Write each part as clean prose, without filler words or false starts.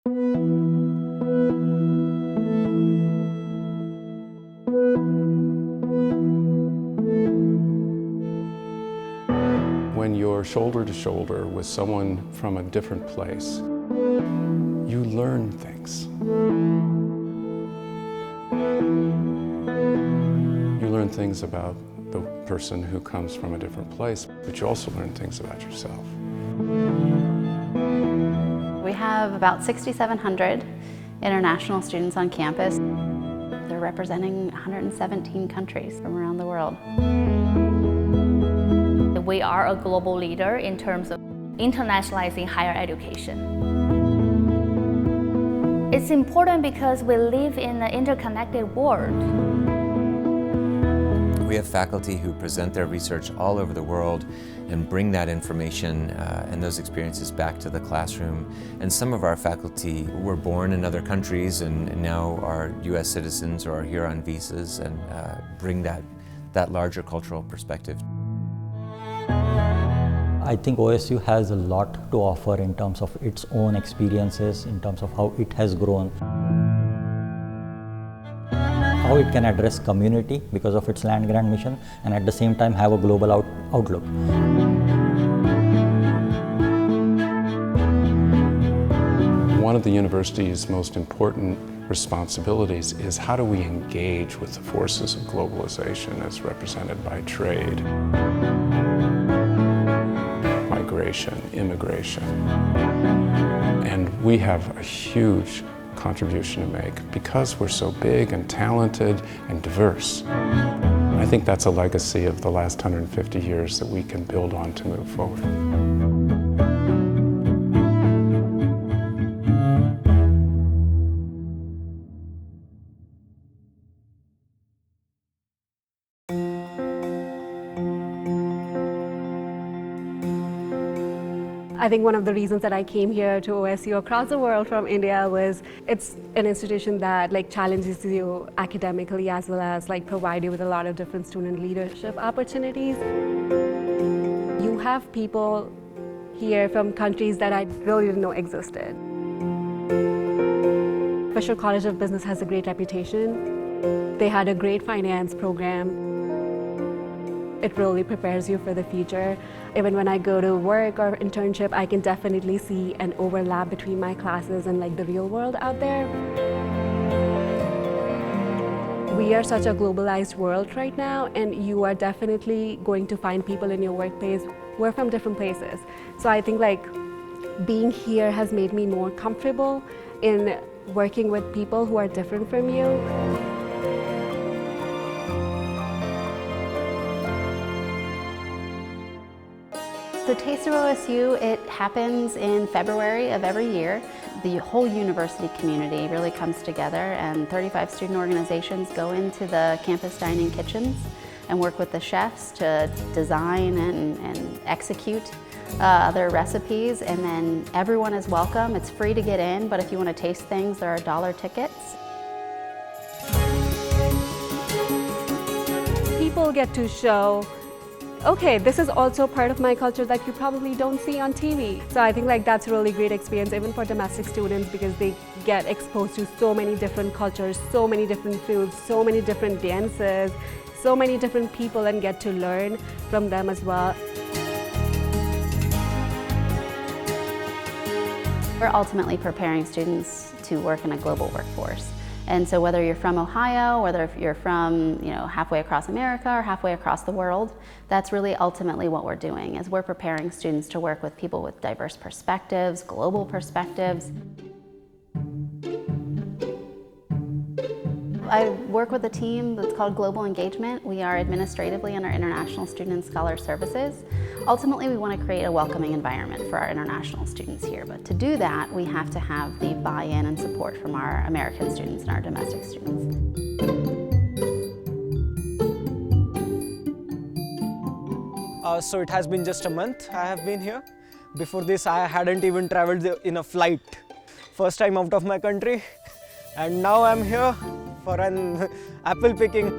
When you're shoulder to shoulder with someone from a different place, you learn things. You learn things about the person who comes from a different place, but you also learn things about yourself. We have about 6,700 international students on campus. They're representing 117 countries from around the world. We are a global leader in terms of internationalizing higher education. It's important because we live in an interconnected world. We have faculty who present their research all over the world and bring that information and those experiences back to the classroom. And some of our faculty were born in other countries and now are US citizens or are here on visas and bring that larger cultural perspective. I think OSU has a lot to offer in terms of its own experiences, in terms of how it has grown, how it can address community because of its land grant mission, and at the same time have a global outlook. One of the university's most important responsibilities is how do we engage with the forces of globalization as represented by trade, migration, immigration. And we have a huge contribution to make because we're so big and talented and diverse. I think that's a legacy of the last 150 years that we can build on to move forward. I think one of the reasons that I came here to OSU across the world from India was it's an institution that challenges you academically as well as provide you with a lot of different student leadership opportunities. You have people here from countries that I really didn't know existed. Fisher College of Business has a great reputation. They had a great finance program. It really prepares you for the future. Even when I go to work or internship, I can definitely see an overlap between my classes and the real world out there. We are such a globalized world right now, and you are definitely going to find people in your workplace who are from different places. So I think being here has made me more comfortable in working with people who are different from you. The Taste of OSU, it happens in February of every year. The whole university community really comes together, and 35 student organizations go into the campus dining kitchens and work with the chefs to design and execute their recipes, and then everyone is welcome. It's free to get in, but if you want to taste things, there are dollar tickets. People get to show, okay, this is also part of my culture that you probably don't see on TV. So I think that's a really great experience even for domestic students because they get exposed to so many different cultures, so many different foods, so many different dances, so many different people, and get to learn from them as well. We're ultimately preparing students to work in a global workforce. And so whether you're from Ohio, whether you're from halfway across America or halfway across the world, that's really ultimately what we're doing, is we're preparing students to work with people with diverse perspectives, global perspectives. I work with a team that's called Global Engagement. We are administratively under International Student and Scholar Services. Ultimately, we want to create a welcoming environment for our international students here, but to do that, we have to have the buy-in and support from our American students and our domestic students. So it has been just a month I have been here. Before this, I hadn't even traveled in a flight. First time out of my country, and now I'm here for an apple picking.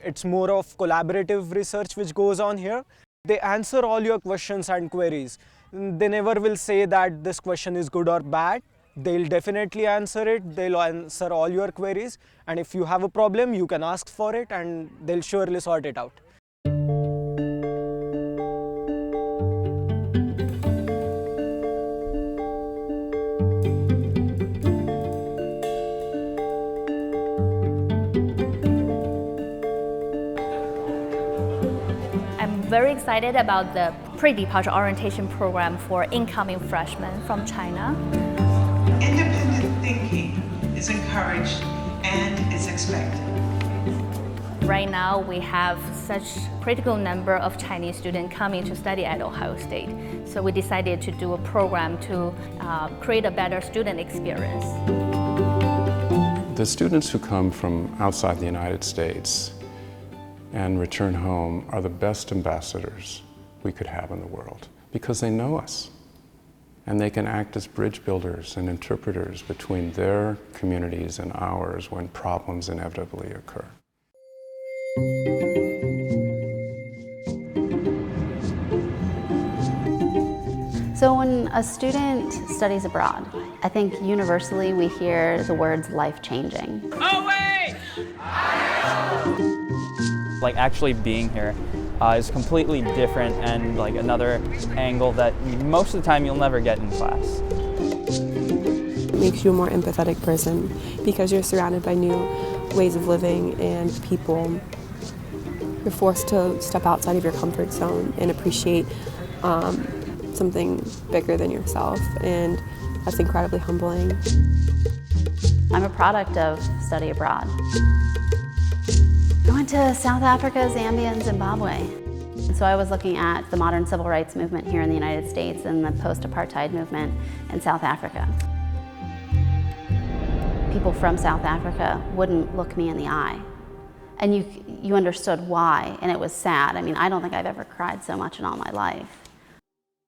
It's more of collaborative research which goes on here. They answer all your questions and queries. They never will say that this question is good or bad. They'll definitely answer it. They'll answer all your queries. And if you have a problem, you can ask for it and they'll surely sort it out. I'm very excited about the pre-departure orientation program for incoming freshmen from China. Independent thinking is encouraged and is expected. Right now, we have such critical number of Chinese students coming to study at Ohio State. So we decided to do a program to create a better student experience. The students who come from outside the United States and return home are the best ambassadors we could have in the world because they know us and they can act as bridge builders and interpreters between their communities and ours when problems inevitably occur. So when a student studies abroad, I think universally we hear the words life-changing. Like actually being here is completely different and like another angle that most of the time you'll never get in class. It makes you a more empathetic person because you're surrounded by new ways of living and people. You're forced to step outside of your comfort zone and appreciate something bigger than yourself, and that's incredibly humbling. I'm a product of study abroad. I went to South Africa, Zambia, and Zimbabwe. So I was looking at the modern civil rights movement here in the United States and the post-apartheid movement in South Africa. People from South Africa wouldn't look me in the eye. And you understood why, and it was sad. I mean, I don't think I've ever cried so much in all my life.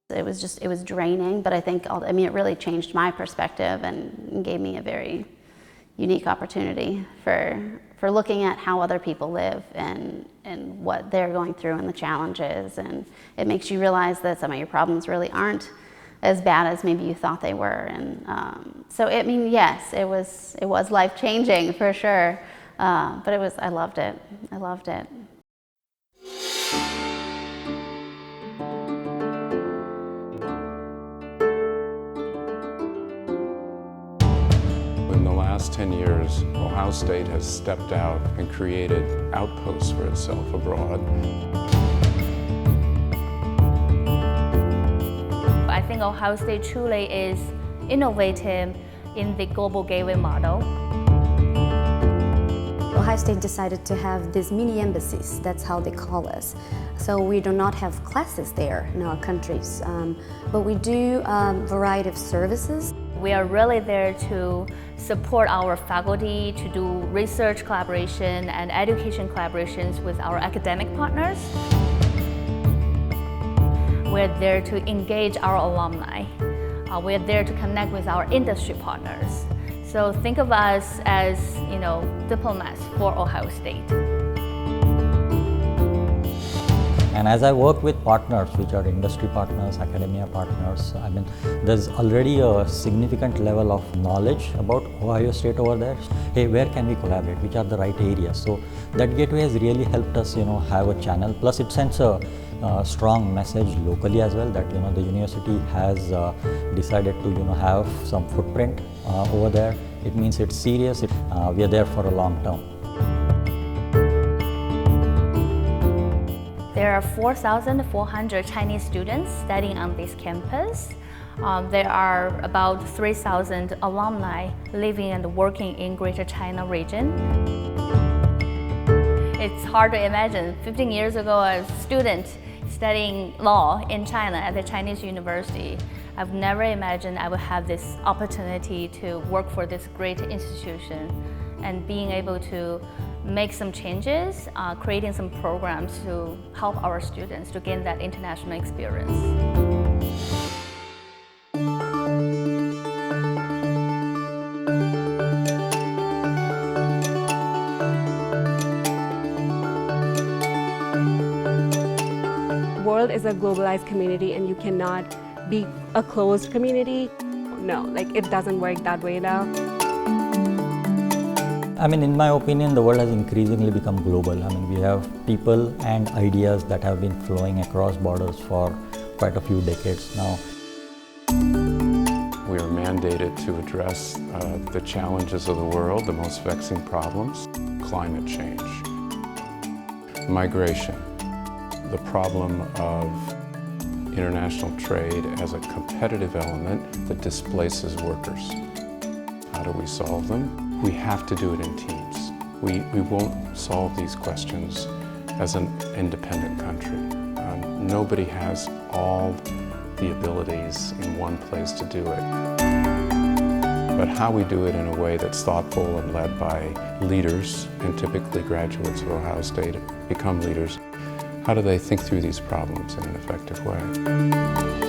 It was draining, but I think, it really changed my perspective and gave me a very unique opportunity for looking at how other people live and what they're going through and the challenges. And it makes you realize that some of your problems really aren't as bad as maybe you thought they were. And yes, it was life-changing for sure. But I loved it. I loved it. In the last 10 years, Ohio State has stepped out and created outposts for itself abroad. I think Ohio State truly is innovative in the global gateway model. Ohio State decided to have these mini embassies, that's how they call us. So we do not have classes there in our countries, but we do a variety of services. We are really there to support our faculty to do research collaboration and education collaborations with our academic partners. We're there to engage our alumni. We're there to connect with our industry partners. So think of us as, diplomats for Ohio State. And as I work with partners, which are industry partners, academia partners, there's already a significant level of knowledge about Ohio State over there. Hey, where can we collaborate? Which are the right areas? So that gateway has really helped us, have a channel. Plus, it sends a strong message locally as well that the university has decided to have some footprint over there. It means it's serious. We are there for a long term. There are 4,400 Chinese students studying on this campus. There are about 3,000 alumni living and working in Greater China region. It's hard to imagine, 15 years ago, a student studying law in China at the Chinese university. I've never imagined I would have this opportunity to work for this great institution and being able to make some changes, creating some programs to help our students to gain that international experience. world is a globalized community and you cannot be a closed community. No, like it doesn't work that way now. I mean, in my opinion, the world has increasingly become global. I mean, we have people and ideas that have been flowing across borders for quite a few decades now. We are mandated to address the challenges of the world, the most vexing problems, climate change, migration, the problem of international trade as a competitive element that displaces workers. How do we solve them? We have to do it in teams. We won't solve these questions as an independent country. Nobody has all the abilities in one place to do it. But how we do it in a way that's thoughtful and led by leaders, and typically graduates of Ohio State become leaders, how do they think through these problems in an effective way?